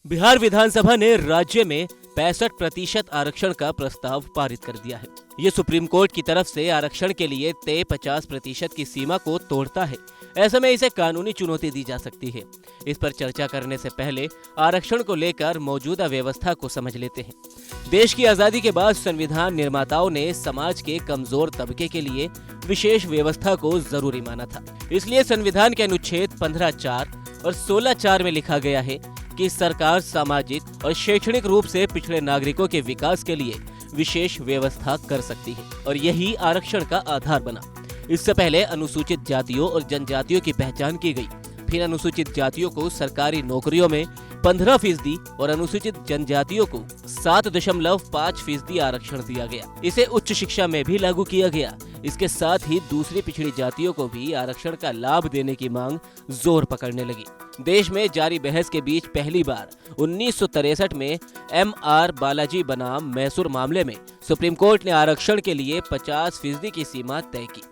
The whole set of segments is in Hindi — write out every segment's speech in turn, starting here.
बिहार विधानसभा ने राज्य में 65% आरक्षण का प्रस्ताव पारित कर दिया है। ये सुप्रीम कोर्ट की तरफ से आरक्षण के लिए तय 50% की सीमा को तोड़ता है। ऐसे में इसे कानूनी चुनौती दी जा सकती है। इस पर चर्चा करने से पहले आरक्षण को लेकर मौजूदा व्यवस्था को समझ लेते हैं। देश की आजादी के बाद संविधान निर्माताओं ने समाज के कमजोर तबके के लिए विशेष व्यवस्था को जरूरी माना था। इसलिए संविधान के अनुच्छेद 15(4) और 16(4) में लिखा गया है कि सरकार सामाजिक और शैक्षणिक रूप से पिछड़े नागरिकों के विकास के लिए विशेष व्यवस्था कर सकती है और यही आरक्षण का आधार बना। इससे पहले अनुसूचित जातियों और जनजातियों की पहचान की गई। फिर अनुसूचित जातियों को सरकारी नौकरियों में 15% और अनुसूचित जनजातियों को 7.5% आरक्षण दिया गया। इसे उच्च शिक्षा में भी लागू किया गया। इसके साथ ही दूसरी पिछड़ी जातियों को भी आरक्षण का लाभ देने की मांग जोर पकड़ने लगी। देश में जारी बहस के बीच पहली बार 1963 में M.R. बालाजी बनाम मैसूर मामले में सुप्रीम कोर्ट ने आरक्षण के लिए 50% की सीमा तय की।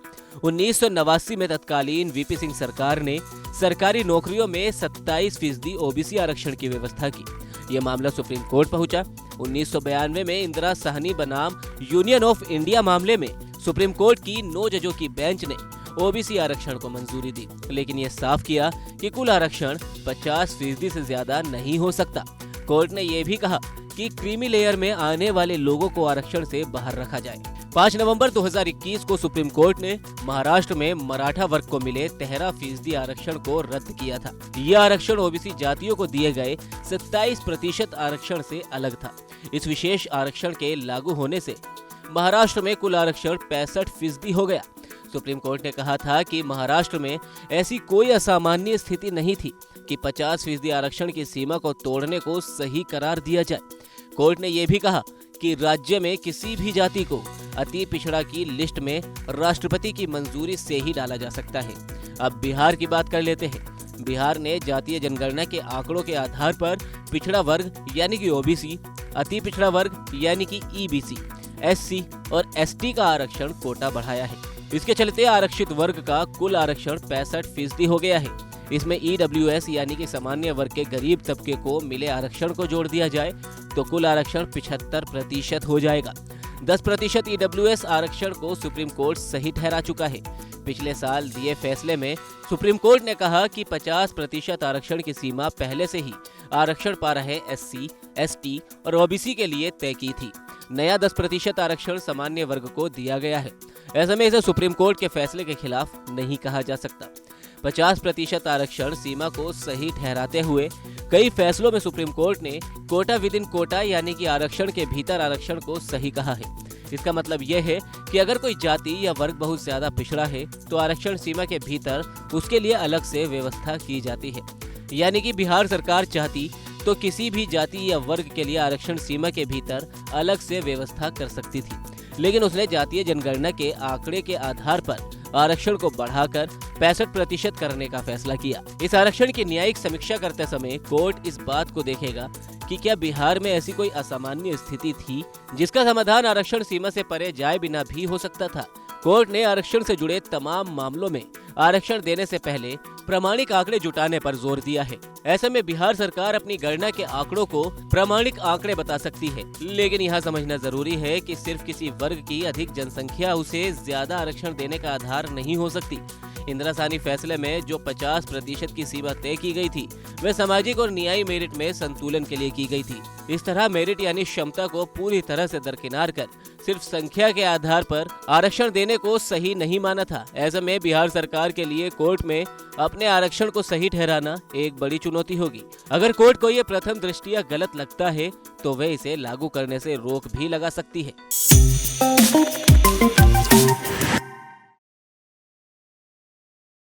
1989 में तत्कालीन वीपी सिंह सरकार ने सरकारी नौकरियों में 27% ओबीसी आरक्षण की व्यवस्था की। यह मामला सुप्रीम कोर्ट पहुंचा। 1992 में इंदिरा साहनी बनाम यूनियन ऑफ इंडिया मामले में सुप्रीम कोर्ट की 9 जजों की बेंच ने ओबीसी आरक्षण को मंजूरी दी, लेकिन यह साफ किया कि कुल आरक्षण 50% से ज्यादा नहीं हो सकता। कोर्ट ने यह भी कहा कि क्रीमी लेयर में आने वाले लोगों को आरक्षण से बाहर रखा जाए। 5 नवंबर 2021 को सुप्रीम कोर्ट ने महाराष्ट्र में मराठा वर्ग को मिले 13% आरक्षण को रद्द किया था। यह आरक्षण ओबीसी जातियों को दिए गए 27% आरक्षण से अलग था। इस विशेष आरक्षण के लागू होने से महाराष्ट्र में कुल आरक्षण 65% हो गया। सुप्रीम कोर्ट ने कहा था कि महाराष्ट्र में ऐसी कोई असामान्य स्थिति नहीं थी कि 50% आरक्षण की सीमा को तोड़ने को सही करार दिया जाए। कोर्ट ने यह भी कहा कि राज्य में किसी भी जाति को अति पिछड़ा की लिस्ट में राष्ट्रपति की मंजूरी से ही डाला जा सकता है। अब बिहार की बात कर लेते हैं। बिहार ने जातीय जनगणना के आंकड़ों के आधार पर पिछड़ा वर्ग यानी कि ओबीसी, अति पिछड़ा वर्ग यानी कि ईबीसी, एससी और एसटी का आरक्षण कोटा बढ़ाया है। इसके चलते आरक्षित वर्ग का कुल आरक्षण 65% हो गया है। इसमें ईडब्ल्यूएस यानी कि सामान्य वर्ग के गरीब तबके को मिले आरक्षण को जोड़ दिया जाए तो कुल आरक्षण 75% हो जाएगा। 10% ईडब्ल्यूएस आरक्षण को सुप्रीम कोर्ट सही ठहरा चुका है। पिछले साल दिए फैसले में सुप्रीम कोर्ट ने कहा कि 50% आरक्षण की सीमा पहले से ही आरक्षण पा रहे एससी, एसटी और ओबीसी के लिए तय की थी। नया 10% आरक्षण सामान्य वर्ग को दिया गया है। ऐसे में इसे सुप्रीम कोर्ट के फैसले के खिलाफ नहीं कहा जा सकता। 50% आरक्षण सीमा को सही ठहराते हुए कई फैसलों में सुप्रीम कोर्ट ने कोटा विद इन कोटा यानी कि आरक्षण के भीतर आरक्षण को सही कहा है। इसका मतलब यह है कि अगर कोई जाति या वर्ग बहुत ज्यादा पिछड़ा है तो आरक्षण सीमा के भीतर उसके लिए अलग से व्यवस्था की जाती है। यानी कि बिहार सरकार चाहती तो किसी भी जाति या वर्ग के लिए आरक्षण सीमा के भीतर अलग से व्यवस्था कर सकती थी, लेकिन उसने जातीय जनगणना के आंकड़े के आधार पर आरक्षण को बढ़ाकर 65% करने का फैसला किया। इस आरक्षण की न्यायिक समीक्षा करते समय कोर्ट इस बात को देखेगा कि क्या बिहार में ऐसी कोई असामान्य स्थिति थी जिसका समाधान आरक्षण सीमा से परे जाए बिना भी हो सकता था। कोर्ट ने आरक्षण से जुड़े तमाम मामलों में आरक्षण देने से पहले प्रामाणिक आंकड़े जुटाने पर जोर दिया है। ऐसे में बिहार सरकार अपनी गणना के आंकड़ों को प्रामाणिक आंकड़े बता सकती है, लेकिन यहाँ समझना जरूरी है कि सिर्फ किसी वर्ग की अधिक जनसंख्या उसे ज्यादा आरक्षण देने का आधार नहीं हो सकती। इंदिरा साहनी फैसले में जो 50% की सीमा तय की गई थी वह सामाजिक और न्यायी मेरिट में संतुलन के लिए की गई थी। इस तरह मेरिट यानी क्षमता को पूरी तरह से दरकिनार कर सिर्फ संख्या के आधार पर आरक्षण देने को सही नहीं माना था। ऐसे में बिहार सरकार के लिए कोर्ट में अपने आरक्षण को सही ठहराना एक बड़ी चुनौती होगी। अगर कोर्ट को ये प्रथम दृष्टया गलत लगता है तो वह इसे लागू करने से रोक भी लगा सकती है।